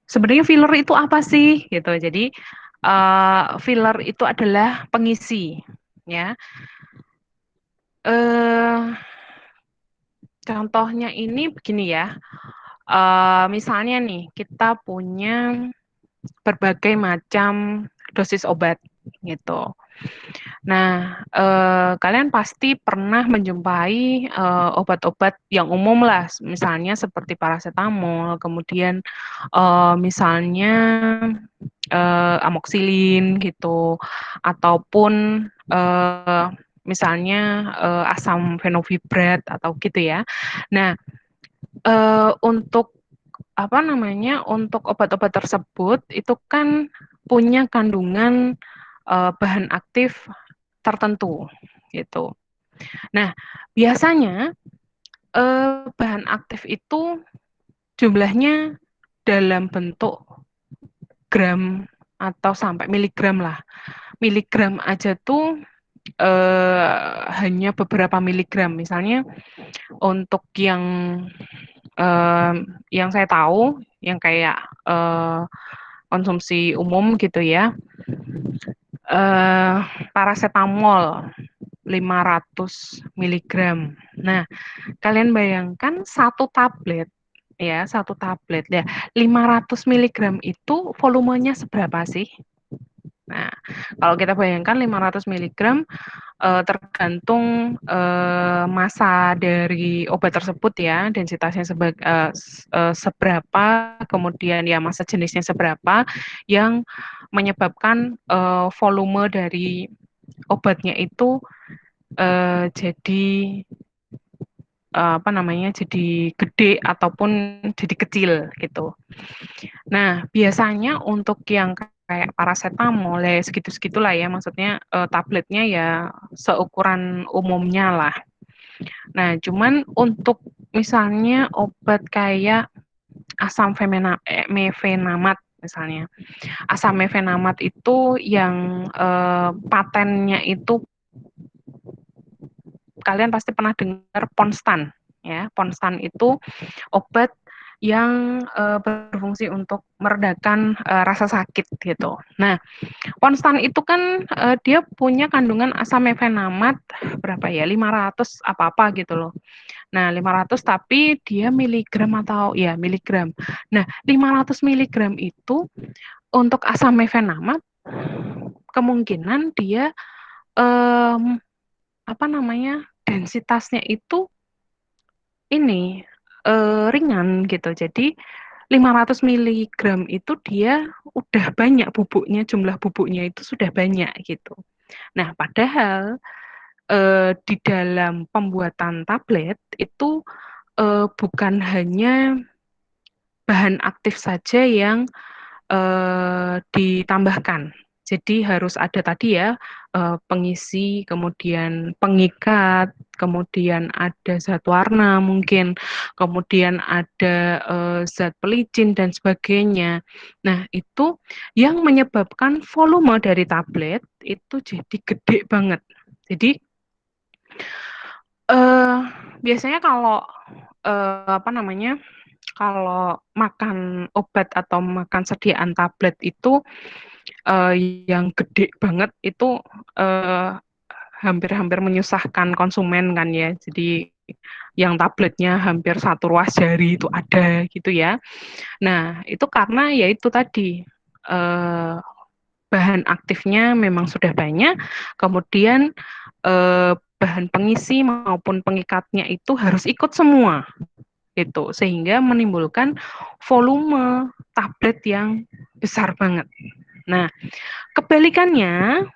Sebenarnya filler itu apa sih gitu. Jadi filler itu adalah pengisi ya. Contohnya ini begini ya. Misalnya nih kita punya berbagai macam dosis obat gitu. Nah, kalian pasti pernah menjumpai obat-obat yang umum lah, misalnya seperti paracetamol, kemudian misalnya amoxicillin gitu, ataupun misalnya asam fenofibrat atau gitu ya. Nah, untuk apa namanya, untuk obat-obat tersebut itu kan punya kandungan bahan aktif tertentu gitu. Nah, biasanya bahan aktif itu jumlahnya dalam bentuk gram atau sampai miligram lah. Miligram aja tuh hanya beberapa miligram. Misalnya untuk yang saya tahu, yang kayak konsumsi umum gitu ya, paracetamol 500 miligram. Nah, kalian bayangkan satu tablet ya, 500 miligram itu volumenya seberapa sih? Nah, kalau kita bayangkan 500 miligram tergantung massa dari obat tersebut ya, densitasnya seberapa, kemudian ya massa jenisnya seberapa yang menyebabkan volume dari obatnya itu jadi apa namanya, jadi gede ataupun jadi kecil gitu. Nah, biasanya untuk yang kayak paracetamol ya segitu-segitulah ya, maksudnya tabletnya ya seukuran umumnya lah. Nah, cuman untuk misalnya obat kayak asam mefenamat misalnya. Asam mefenamat itu yang patennya itu kalian pasti pernah dengar Ponstan ya. Ponstan itu obat yang berfungsi untuk meredakan rasa sakit gitu. Nah, Ponstan itu kan dia punya kandungan asam mefenamat berapa ya? 500 apa-apa gitu loh. Nah, 500 tapi dia miligram atau ya miligram. Nah, 500 miligram itu untuk asam mefenamat kemungkinan dia apa namanya? Densitasnya itu ini ringan gitu. Jadi 500 miligram itu dia udah banyak bubuknya, jumlah bubuknya itu sudah banyak gitu. Nah, padahal di dalam pembuatan tablet itu bukan hanya bahan aktif saja yang ditambahkan. Jadi harus ada tadi ya pengisi, kemudian pengikat, kemudian ada zat warna mungkin, kemudian ada zat pelicin dan sebagainya. Nah, itu yang menyebabkan volume dari tablet itu jadi gede banget. Jadi biasanya kalau apa namanya kalau makan obat atau makan sediaan tablet itu yang gede banget itu hampir-hampir menyusahkan konsumen kan ya. Jadi yang tabletnya hampir satu ruas jari itu ada gitu ya. Nah, itu karena ya itu tadi eh, bahan aktifnya memang sudah banyak, kemudian bahan pengisi maupun pengikatnya itu harus ikut semua gitu, sehingga menimbulkan volume tablet yang besar banget. Nah, kebalikannya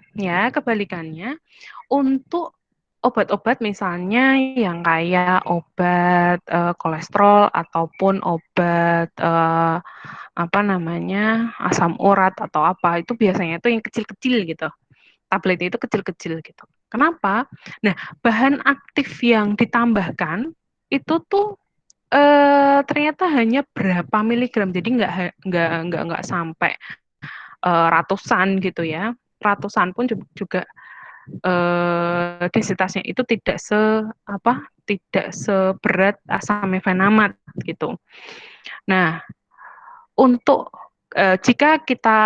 untuk obat-obat misalnya yang kayak obat kolesterol ataupun obat apa namanya asam urat atau apa itu biasanya itu yang kecil-kecil gitu. Tabletnya itu kecil-kecil gitu. Kenapa? Nah, bahan aktif yang ditambahkan itu tuh ternyata hanya berapa miligram. Jadi nggak sampai ratusan gitu ya. Ratusan pun juga densitasnya itu tidak seberat asam mefenamat gitu. Nah, untuk jika kita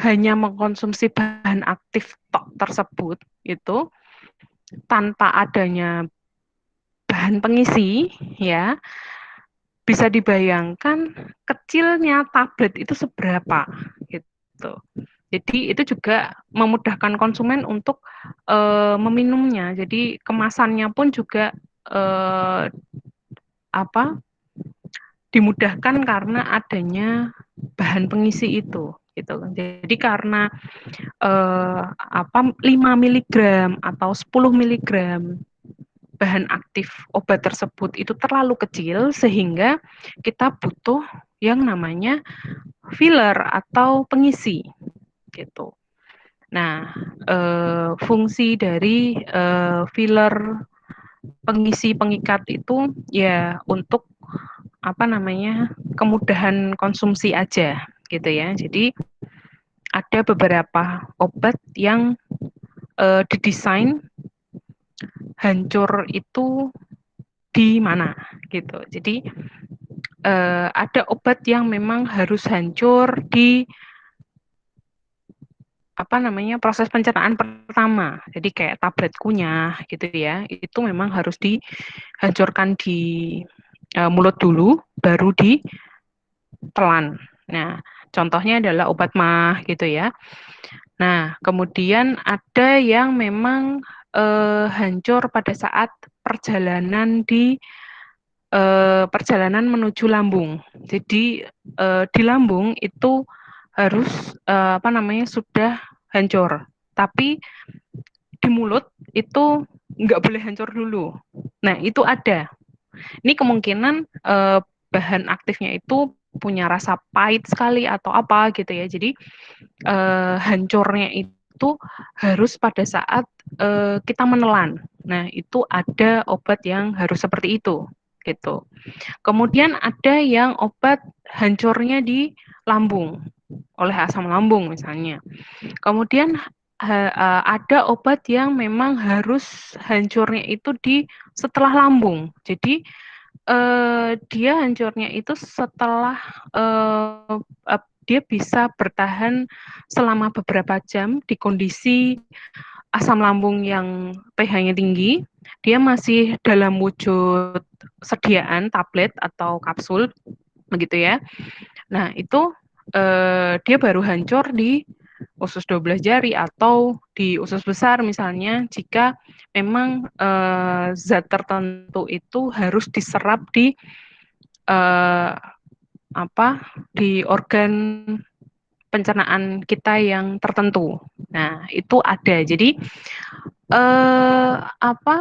hanya mengkonsumsi bahan aktif tersebut itu tanpa adanya bahan pengisi ya bisa dibayangkan kecilnya tablet itu seberapa gitu. Jadi itu juga memudahkan konsumen untuk meminumnya. Jadi kemasannya pun juga eh, apa dimudahkan karena adanya bahan pengisi itu gitu. Jadi karena 5 miligram atau 10 miligram bahan aktif obat tersebut itu terlalu kecil sehingga kita butuh yang namanya filler atau pengisi gitu. Nah, fungsi dari filler pengisi pengikat itu ya untuk apa namanya kemudahan konsumsi aja gitu ya. Jadi ada beberapa obat yang didesain hancur itu di mana gitu. Jadi ada obat yang memang harus hancur di apa namanya proses pencernaan pertama. Jadi kayak tablet kunyah gitu ya. Itu memang harus dihancurkan di mulut dulu baru ditelan. Nah, contohnya adalah obat mah gitu ya. Nah, kemudian ada yang memang hancur pada saat perjalanan menuju lambung. Jadi di lambung itu harus apa namanya sudah hancur, tapi di mulut itu nggak boleh hancur dulu. Nah itu ada. Ini kemungkinan bahan aktifnya itu punya rasa pahit sekali atau apa gitu ya. Jadi hancurnya itu harus pada saat kita menelan. Nah itu ada obat yang harus seperti itu gitu. Kemudian ada yang obat hancurnya di lambung oleh asam lambung misalnya. Kemudian ada obat yang memang harus hancurnya itu di setelah lambung. Jadi dia hancurnya itu setelah dia bisa bertahan selama beberapa jam di kondisi asam lambung yang pH-nya tinggi, dia masih dalam wujud sediaan tablet atau kapsul, begitu ya. Nah, itu dia baru hancur di usus 12 jari atau di usus besar misalnya jika memang zat tertentu itu harus diserap eh, di organ pencernaan kita yang tertentu. Nah, itu ada. Jadi apa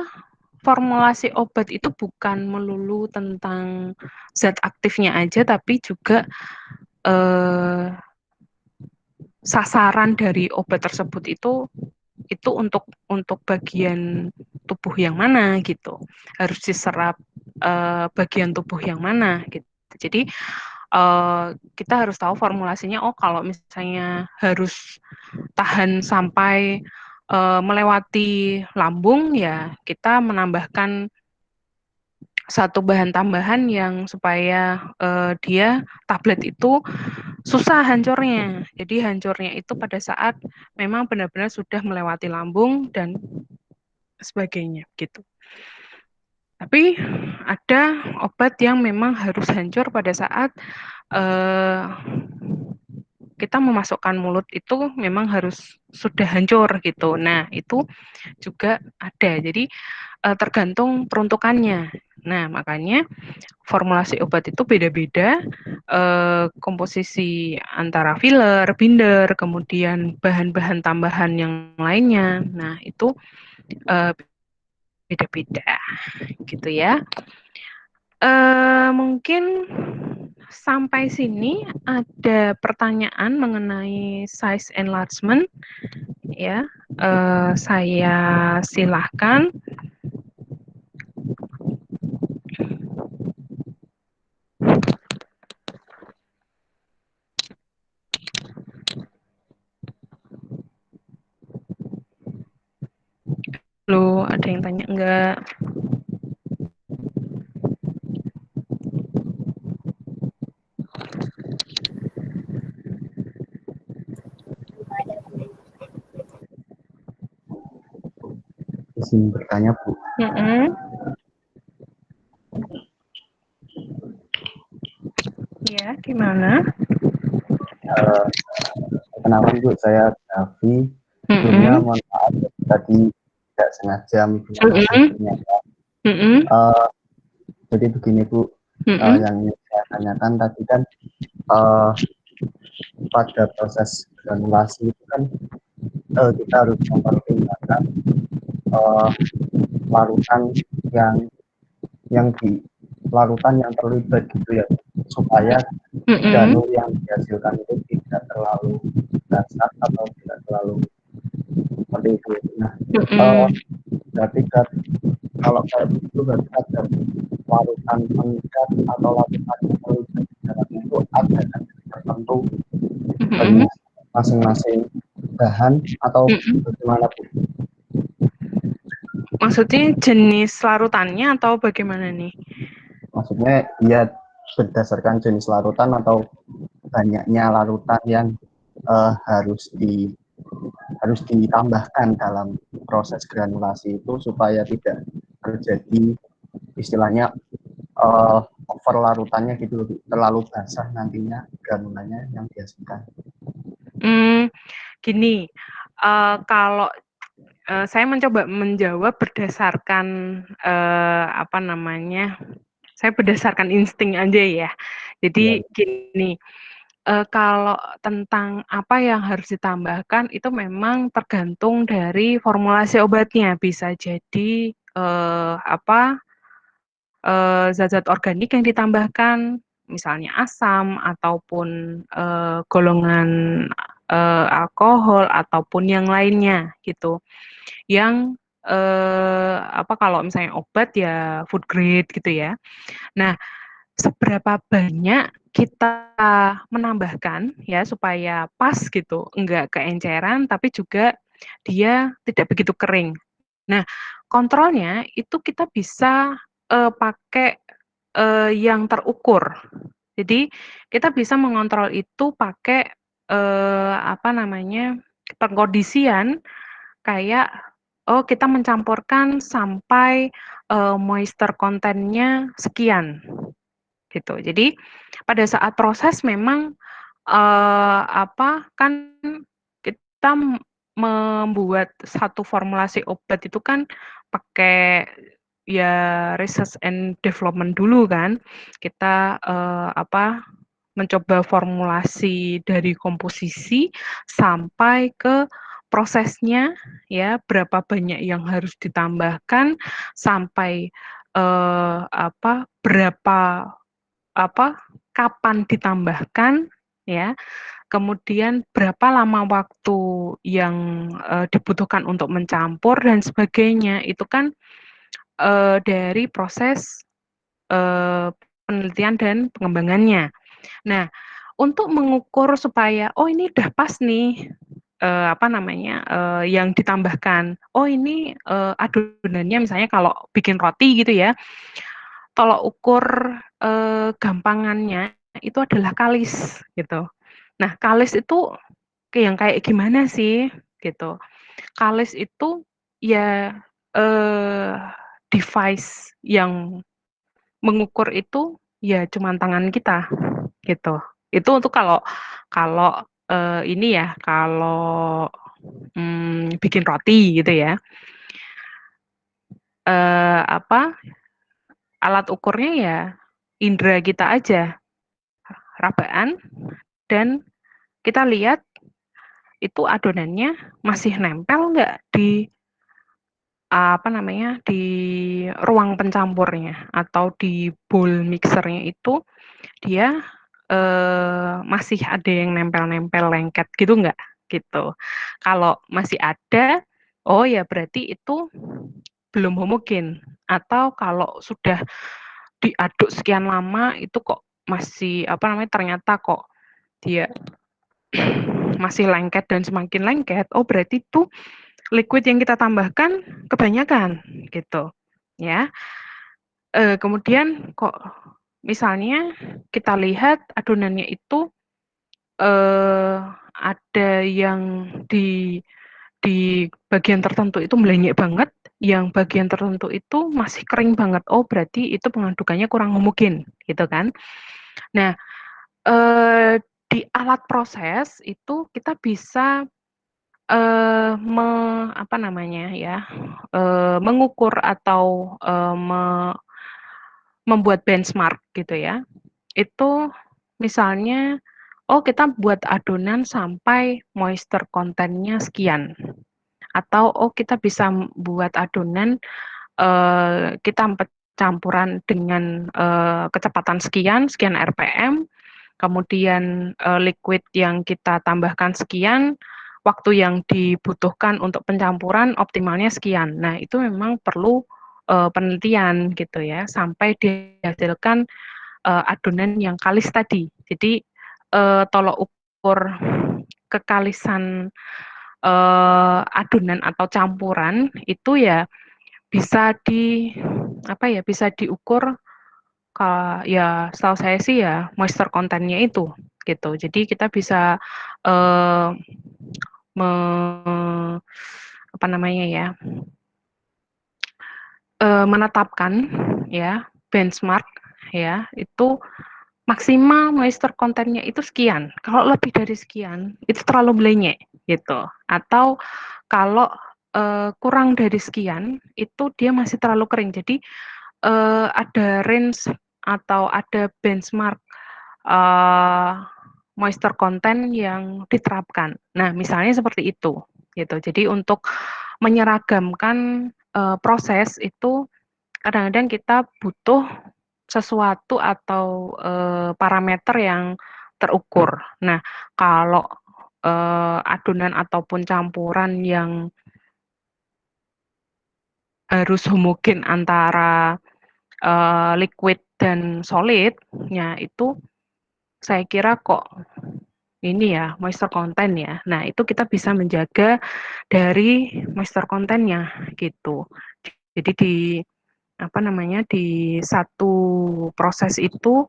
formulasi obat itu bukan melulu tentang zat aktifnya aja, tapi juga sasaran dari obat tersebut itu untuk bagian tubuh yang mana gitu, harus diserap bagian tubuh yang mana gitu. Jadi kita harus tahu formulasinya. Oh, kalau misalnya harus tahan sampai melewati lambung ya kita menambahkan satu bahan tambahan yang supaya dia tablet itu susah hancurnya. Jadi hancurnya itu pada saat memang benar-benar sudah melewati lambung dan sebagainya gitu. Tapi ada obat yang memang harus hancur pada saat kita memasukkan mulut itu memang harus sudah hancur gitu. Nah, itu juga ada. Jadi tergantung peruntukannya. Nah, makanya formulasi obat itu beda-beda, komposisi antara filler, binder, kemudian bahan-bahan tambahan yang lainnya. Nah, itu beda-beda gitu ya. Mungkin sampai sini ada pertanyaan mengenai size enlargement ya. Saya silahkan. Loh, ada yang tanya enggak? Izin bertanya, Bu. Ya, gimana? Perkenalan, Bu, saya Davi. Sebelumnya mohon maaf tadi tidak sengaja menggunakan ternyata. Jadi begini, Bu, yang ingin saya tanyakan tadi kan pada proses granulasi itu kan kita harus mempertimbangkan larutan yang di larutan yang terlibat gitu ya, supaya granul yang dihasilkan itu tidak terlalu basah atau tidak terlalu seperti itu. Nah, berarti kalau kayak begitu berarti ada larutan mengikat atau larutan yang terlibat di dalamnya itu ada tertentu bagi masing-masing bahan atau bagaimana, Bu? Maksudnya jenis larutannya atau bagaimana nih? Maksudnya ya berdasarkan jenis larutan atau banyaknya larutan yang harus ditambahkan dalam proses granulasi itu supaya tidak terjadi istilahnya over larutannya gitu, terlalu basah nantinya granulanya yang dihasilkan. Gini, kalau saya mencoba menjawab berdasarkan apa namanya? Saya berdasarkan insting aja ya. Jadi gini, kalau tentang apa yang harus ditambahkan itu memang tergantung dari formulasi obatnya. Bisa jadi zat-zat organik yang ditambahkan, misalnya asam ataupun golongan alkohol ataupun yang lainnya gitu. Yang apa kalau misalnya obat ya food grade gitu ya. Nah, seberapa banyak kita menambahkan ya supaya pas gitu, enggak keenceran tapi juga dia tidak begitu kering. Nah, kontrolnya itu kita bisa pakai yang terukur. Jadi kita bisa mengontrol itu pakai apa namanya pengkondisian kayak kita mencampurkan sampai moisture content-nya sekian gitu. Jadi pada saat proses memang apa kan kita membuat satu formulasi obat itu kan pakai ya research and development dulu kan. Kita apa mencoba formulasi dari komposisi sampai ke prosesnya ya berapa banyak yang harus ditambahkan sampai apa berapa apa kapan ditambahkan ya. Kemudian berapa lama waktu yang dibutuhkan untuk mencampur dan sebagainya. Itu kan dari proses penelitian dan pengembangannya. Nah, untuk mengukur supaya oh ini udah pas nih apa namanya yang ditambahkan. Oh ini adonannya misalnya kalau bikin roti gitu ya. tolok ukur gampangannya itu adalah kalis gitu. Nah, kalis itu yang kayak gimana sih gitu. Kalis itu ya device yang mengukur itu ya cuman tangan kita gitu. Itu untuk kalau kalau ini ya, kalau bikin roti gitu ya. Apa, alat ukurnya ya indera kita aja, rabaan, dan kita lihat itu adonannya masih nempel nggak di apa namanya, di ruang pencampurnya atau di bowl mixernya itu dia masih ada yang nempel-nempel lengket gitu nggak? Gitu. Kalau masih ada, oh ya berarti itu belum homogen. Atau kalau sudah diaduk sekian lama itu kok masih apa namanya, ternyata kok dia masih lengket dan semakin lengket, oh berarti itu liquid yang kita tambahkan kebanyakan gitu ya. Kemudian kok misalnya kita lihat adonannya itu ada yang di bagian tertentu itu melenyek banget, yang bagian tertentu itu masih kering banget. Oh, berarti itu pengadukannya kurang homogen, gitu kan. Nah, di alat proses itu kita bisa apa namanya ya, mengukur atau membuat benchmark gitu ya. Itu misalnya, oh kita buat adonan sampai moisture content-nya sekian, atau oh kita bisa buat adonan kita campuran dengan kecepatan sekian, sekian RPM, kemudian liquid yang kita tambahkan sekian, waktu yang dibutuhkan untuk pencampuran optimalnya sekian. Nah itu memang perlu penelitian gitu ya, sampai dihasilkan adonan yang kalis tadi. Jadi tolok ukur kekalisan adonan atau campuran itu ya bisa apa ya, bisa diukur ya setahu saya sih ya moisture content-nya itu gitu. Jadi kita bisa eh, me, apa namanya ya, menetapkan ya benchmark ya itu maksimal moisture content-nya itu sekian. Kalau lebih dari sekian itu terlalu melenyek gitu. Atau kalau kurang dari sekian itu dia masih terlalu kering. Jadi ada range atau ada benchmark moisture content yang diterapkan. Nah, misalnya seperti itu, gitu. Jadi untuk menyeragamkan proses itu kadang-kadang kita butuh sesuatu atau parameter yang terukur. Nah, kalau adonan ataupun campuran yang harus homogen antara liquid dan solid, ya itu saya kira kok ini ya moisture content ya. Nah itu kita bisa menjaga dari moisture content-nya gitu. Jadi di apa namanya, di satu proses itu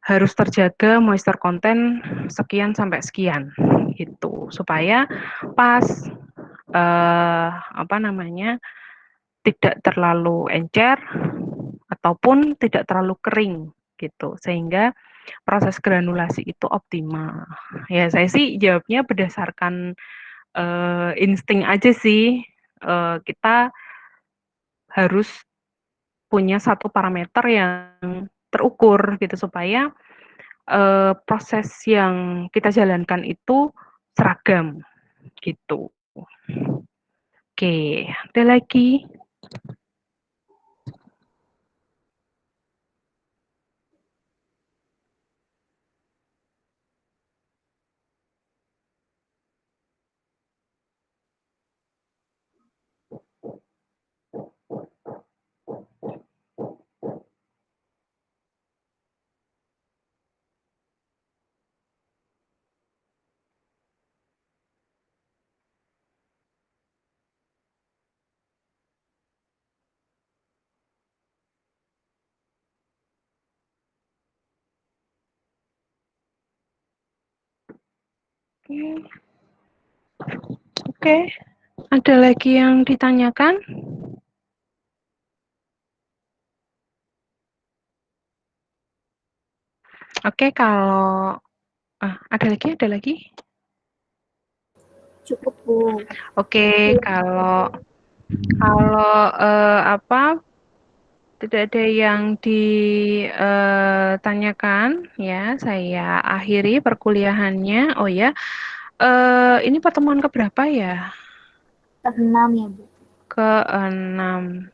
harus terjaga moisture content sekian sampai sekian gitu supaya pas apa namanya, tidak terlalu encer ataupun tidak terlalu kering gitu sehingga proses granulasi itu optimal. Ya saya sih jawabnya berdasarkan insting aja sih. Kita harus punya satu parameter yang terukur gitu supaya proses yang kita jalankan itu seragam gitu. Oke, ada lagi? Oke. Ada lagi yang ditanyakan? Oke, kalau ada lagi? Cukup, Bu. Oke, kalau tidak ada yang ditanyakan, ya, saya akhiri perkuliahannya. Oh ya, ini pertemuan keberapa ya? Ke-6 ya, Bu. Ke-6.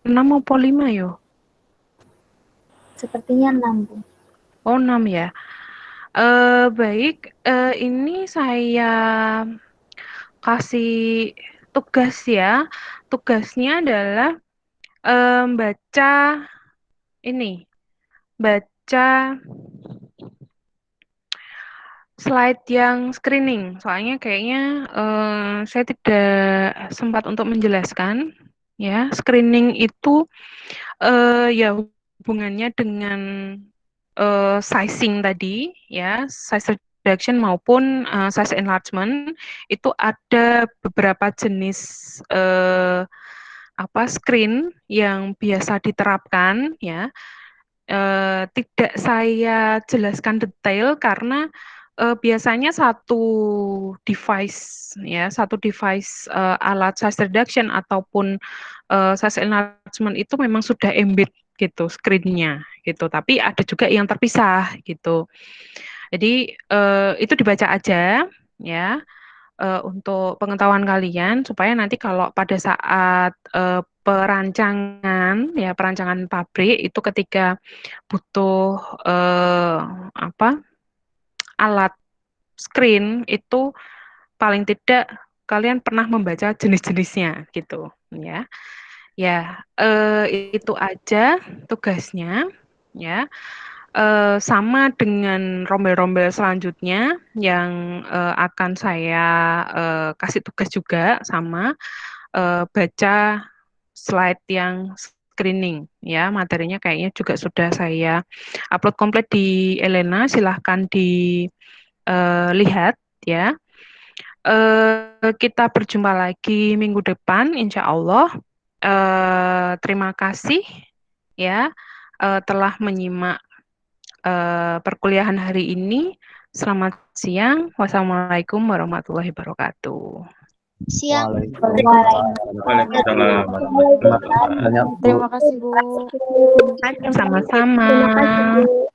6 apa 5 yo? Sepertinya 6, Bu. Oh, 6 ya. Baik, ini saya kasih tugas ya. Tugasnya adalah baca slide yang screening. Soalnya kayaknya saya tidak sempat untuk menjelaskan. Ya, screening itu ya hubungannya dengan sizing tadi, ya, size reduction maupun size enlargement itu ada beberapa jenis screen yang biasa diterapkan, ya. Tidak saya jelaskan detail karena biasanya satu device alat size reduction ataupun size enlargement itu memang sudah embed gitu screen-nya gitu, tapi ada juga yang terpisah gitu. Jadi itu dibaca aja ya, untuk pengetahuan kalian supaya nanti kalau pada saat perancangan pabrik itu ketika butuh alat screen itu paling tidak kalian pernah membaca jenis-jenisnya gitu ya. Ya, itu aja tugasnya ya. Sama dengan rombel-rombel selanjutnya yang akan saya kasih tugas juga sama baca slide yang screening ya, materinya kayaknya juga sudah saya upload komplit di Elena, silahkan dilihat ya. Kita berjumpa lagi minggu depan insya Allah. Terima kasih ya telah menyimak perkuliahan hari ini. Selamat siang. Wassalamualaikum warahmatullahi wabarakatuh. Siang. Waalaikumsalam warahmatullahi wabarakatuh. Terima kasih, Bu. Sama-sama. Terima kasih, Bu.